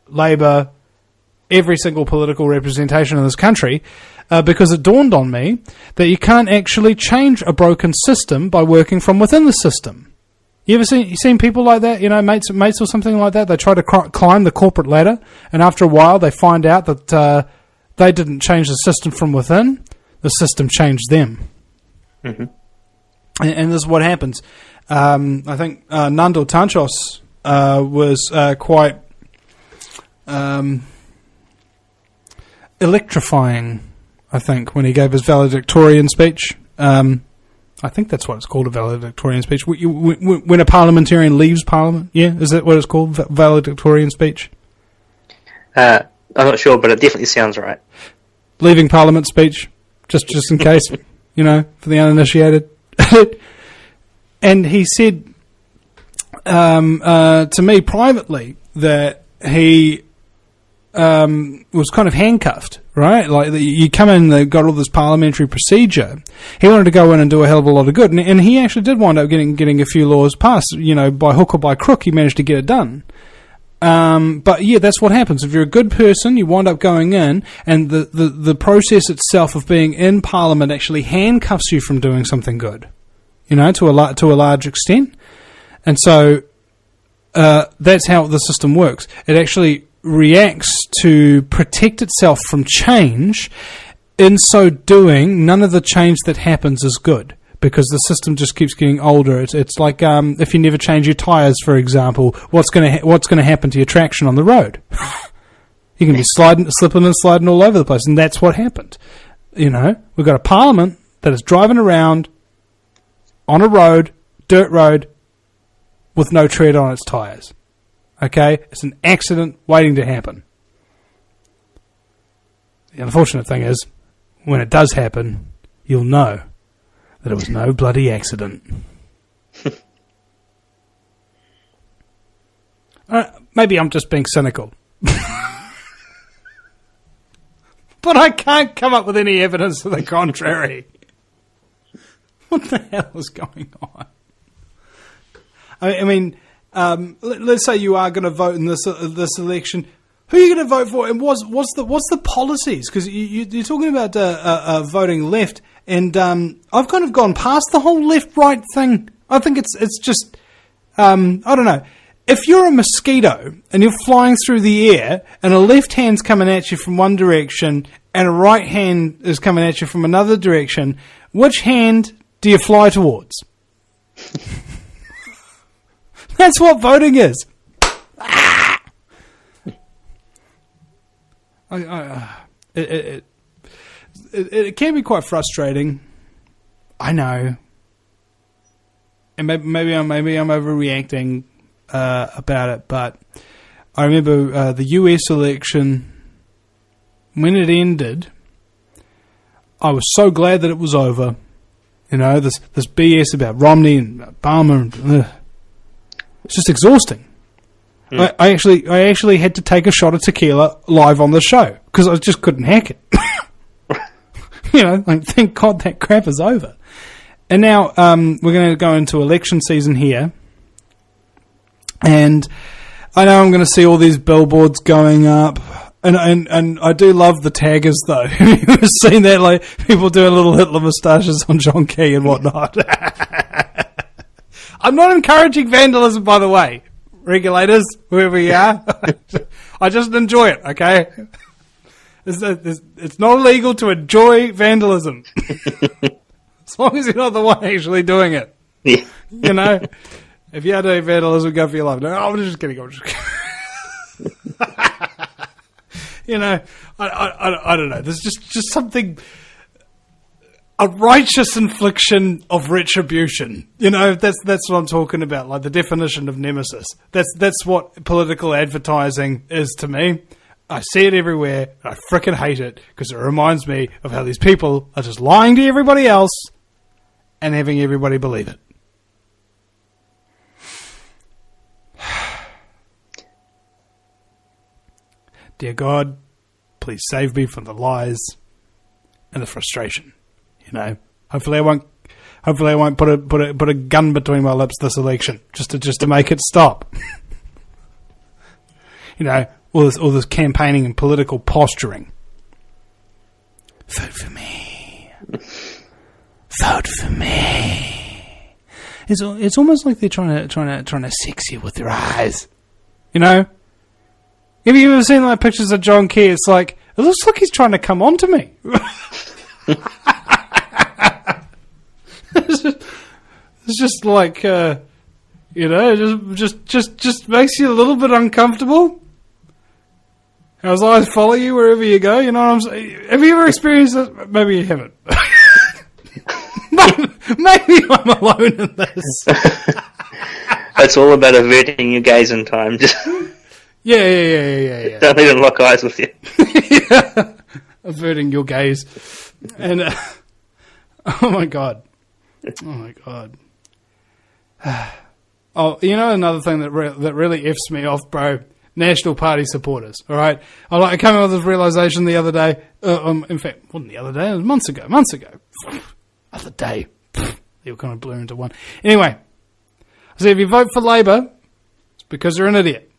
Labour, every single political representation in this country, because it dawned on me that you can't actually change a broken system by working from within the system. You ever seen people like that? You know, mates or something like that. They try to climb the corporate ladder, and after a while, they find out that they didn't change the system from within. The system changed them. Mm-hmm. And this is what happens. I think Nando Tanchos was quite electrifying, I think, when he gave his valedictorian speech. I think that's what it's called, a valedictorian speech. When a parliamentarian leaves Parliament, yeah? Is that what it's called, valedictorian speech? I'm not sure, but it definitely sounds right. Leaving Parliament speech, just in case, you know, for the uninitiated. And he said to me privately that he was kind of handcuffed, right? Like, you come in, they've got all this parliamentary procedure. He wanted to go in and do a hell of a lot of good, and he actually did wind up getting a few laws passed. You know, by hook or by crook, he managed to get it done. But yeah, that's what happens. If you're a good person, you wind up going in, and the process itself of being in Parliament actually handcuffs you from doing something good, you know, to a large extent. And so that's how the system works. It actually reacts to protect itself from change. In so doing, none of the change that happens is good, because the system just keeps getting older. It's like if you never change your tyres, for example, what's going to happen to your traction on the road? You can be slipping and sliding all over the place, and that's what happened. You know, we've got a Parliament that is driving around on a road, dirt road, with no tread on its tyres. Okay? It's an accident waiting to happen. The unfortunate thing is, when it does happen, you'll know that it was no bloody accident. Maybe I'm just being cynical. But I can't come up with any evidence to the contrary. What the hell is going on? I mean, let's say you are going to vote in this election. Who are you going to vote for? And what's the policies? Because you're talking about voting left, and I've kind of gone past the whole left-right thing. I think it's just I don't know. If you're a mosquito and you're flying through the air, and a left hand's coming at you from one direction and a right hand is coming at you from another direction, which hand do you fly towards? That's what voting is. It can be quite frustrating. I know, and maybe I'm overreacting about it. But I remember the US election, when it ended. I was so glad that it was over. You know, this BS about Romney and Obama. It's just exhausting. Mm. I actually had to take a shot of tequila live on the show because I just couldn't hack it. You know, like, thank God that crap is over. And now we're going to go into election season here, and I know I'm going to see all these billboards going up, and I do love the taggers though. You've seen that, like people doing little Hitler moustaches on John Key and whatnot. I'm not encouraging vandalism, by the way. Regulators, whoever you are. I just enjoy it, okay? It's not illegal to enjoy vandalism. As long as you're not the one actually doing it. Yeah. You know? If you are doing vandalism, go for your life. No, I'm just kidding. You know, I don't know. There's just something... A righteous infliction of retribution. You know, that's what I'm talking about, like the definition of nemesis. That's what political advertising is to me. I see it everywhere, and I frickin' hate it, because it reminds me of how these people are just lying to everybody else and having everybody believe it. Dear God, please save me from the lies and the frustration. You know, hopefully I Hopefully I won't put a gun between my lips this election just to make it stop. You know, all this campaigning and political posturing. Vote for me. Vote for me. It's almost like they're trying to sex you with their eyes. You know? Have you ever seen like pictures of John Key? It's like, it looks like he's trying to come on to me. It's just like, you know, just makes you a little bit uncomfortable. His eyes follow you wherever you go, you know what I'm saying? Have you ever experienced this? Maybe you haven't. Maybe I'm alone in this. It's all about averting your gaze in time. Just Yeah. don't let them lock eyes with you. Yeah. Averting your gaze. And, oh my God. Oh, you know another thing that really F's me off, bro? National Party supporters, all right? I came up with this realisation the other day. In fact, it wasn't the other day, it was months ago. Other day. They all kind of blew into one. Anyway, so if you vote for Labour, it's because you're an idiot.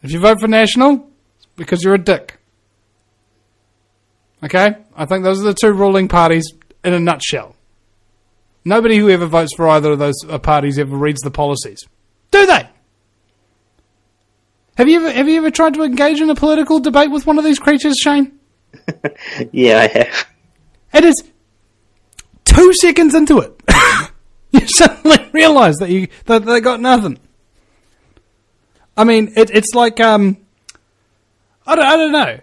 If you vote for National, it's because you're a dick. Okay? I think those are the two ruling parties in a nutshell. Nobody who ever votes for either of those parties ever reads the policies. Do they? Have you ever tried to engage in a political debate with one of these creatures, Shane? Yeah, I have. It is 2 seconds into it. You suddenly realise that they got nothing. I mean, it's like I don't know,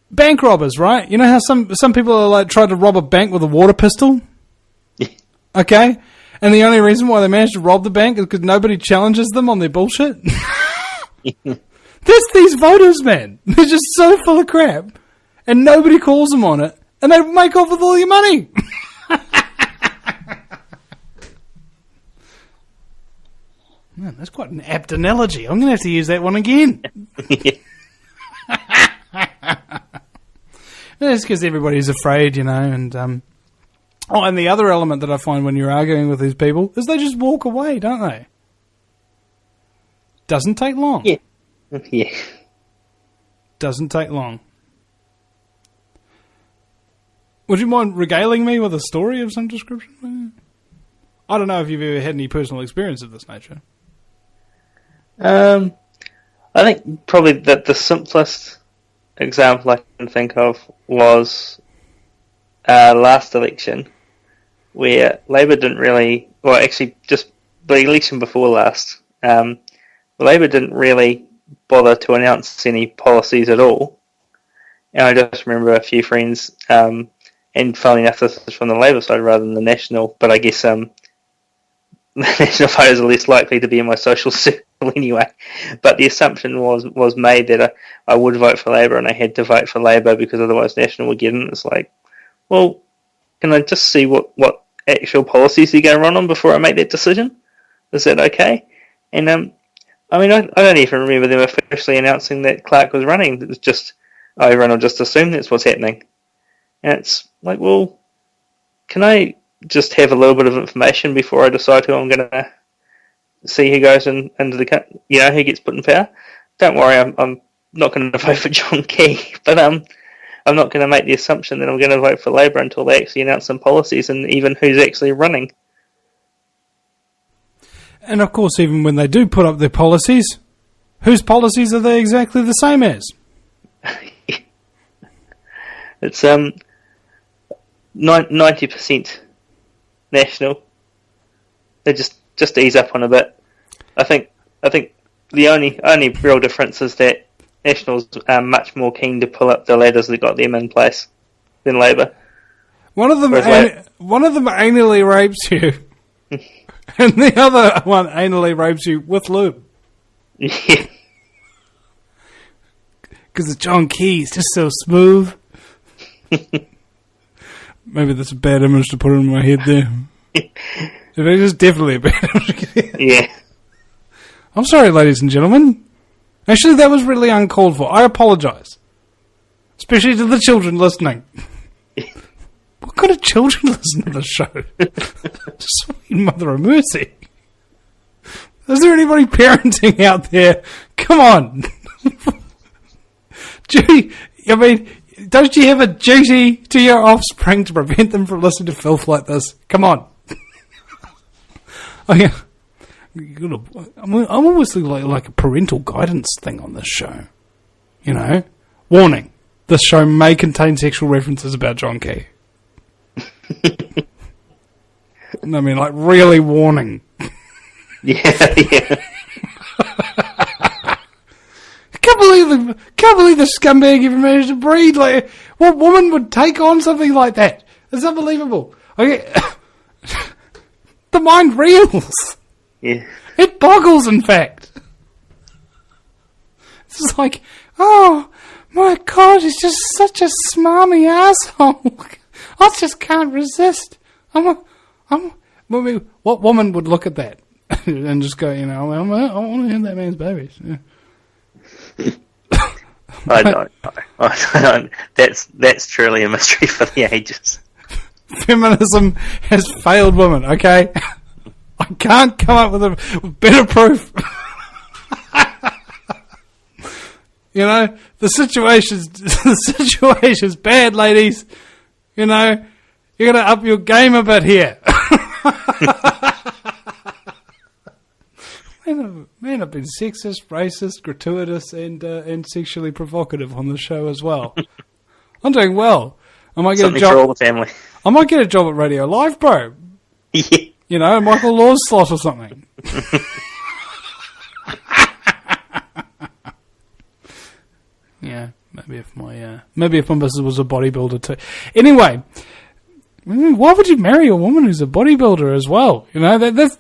bank robbers, right? You know how some people are like trying to rob a bank with a water pistol. Okay, and the only reason why they managed to rob the bank is because nobody challenges them on their bullshit. That's these voters, man. They're just so full of crap, and nobody calls them on it, and they make off with all your money. Man, that's quite an apt analogy. I'm going to have to use that one again. It's because everybody's afraid, you know, and and the other element that I find when you're arguing with these people is they just walk away, don't they? Doesn't take long. Yeah. Doesn't take long. Would you mind regaling me with a story of some description? I don't know if you've ever had any personal experience of this nature. I think probably that the simplest example I can think of was last election, where Labour didn't really, well, actually just the election before last, Labour didn't really bother to announce any policies at all. And I just remember a few friends, and funnily enough, this is from the Labour side rather than the National, but I guess the National voters are less likely to be in my social circle anyway. But the assumption was made that I would vote for Labour, and I had to vote for Labour because otherwise National would get in. It's like, well, can I just see what actual policies you're going to run on before I make that decision? Is that okay? And I mean, I don't even remember them officially announcing that Clark was running. It was just, everyone will just assume that's what's happening. And it's like, well, can I just have a little bit of information before I decide who I'm going to see who goes into the, you know, who gets put in power? Don't worry, I'm not going to vote for John Key, but I'm not going to make the assumption that I'm going to vote for Labour until they actually announce some policies and even who's actually running. And of course, even when they do put up their policies, whose policies are they exactly the same as? It's 90% National. They just ease up on a bit. I think the only real difference is that Nationals are much more keen to pull up the ladders that got them in place than Labour. One of them anally rapes you, and the other one anally rapes you with lube. Yeah. Because it's John Key, it's just so smooth. Maybe that's a bad image to put in my head there. It is definitely a bad image. Yeah. I'm sorry, ladies and gentlemen. Actually, that was really uncalled for. I apologise. Especially to the children listening. What kind of children listen to the show? Sweet mother of mercy. Is there anybody parenting out there? Come on. Duty, I mean, don't you have a duty to your offspring to prevent them from listening to filth like this? Come on. I'm almost like a parental guidance thing on this show. You know? Warning. This show may contain sexual references about John Key. I mean, like, really warning. Yeah. Can't believe the scumbag even managed to breed. Like, what woman would take on something like that? It's unbelievable. Okay. The mind reels. Yeah. It boggles, in fact. It's just like, oh my God, he's just such a smarmy asshole. I just can't resist. What woman would look at that and just go, you know, I want to have that man's babies? Yeah. I don't know. That's truly a mystery for the ages. Feminism has failed women, okay? I can't come up with a better proof. You know, the situation's bad, ladies. You know, you gotta up your game a bit here. Man, I've been sexist, racist, gratuitous, and sexually provocative on the show as well. I'm doing well. I might get Something a job for all the family. I might get a job at Radio Live, bro. Yeah. You know, Michael Law's slot or something. Yeah, maybe if my missus was a bodybuilder too. Anyway, why would you marry a woman who's a bodybuilder as well? You know, that's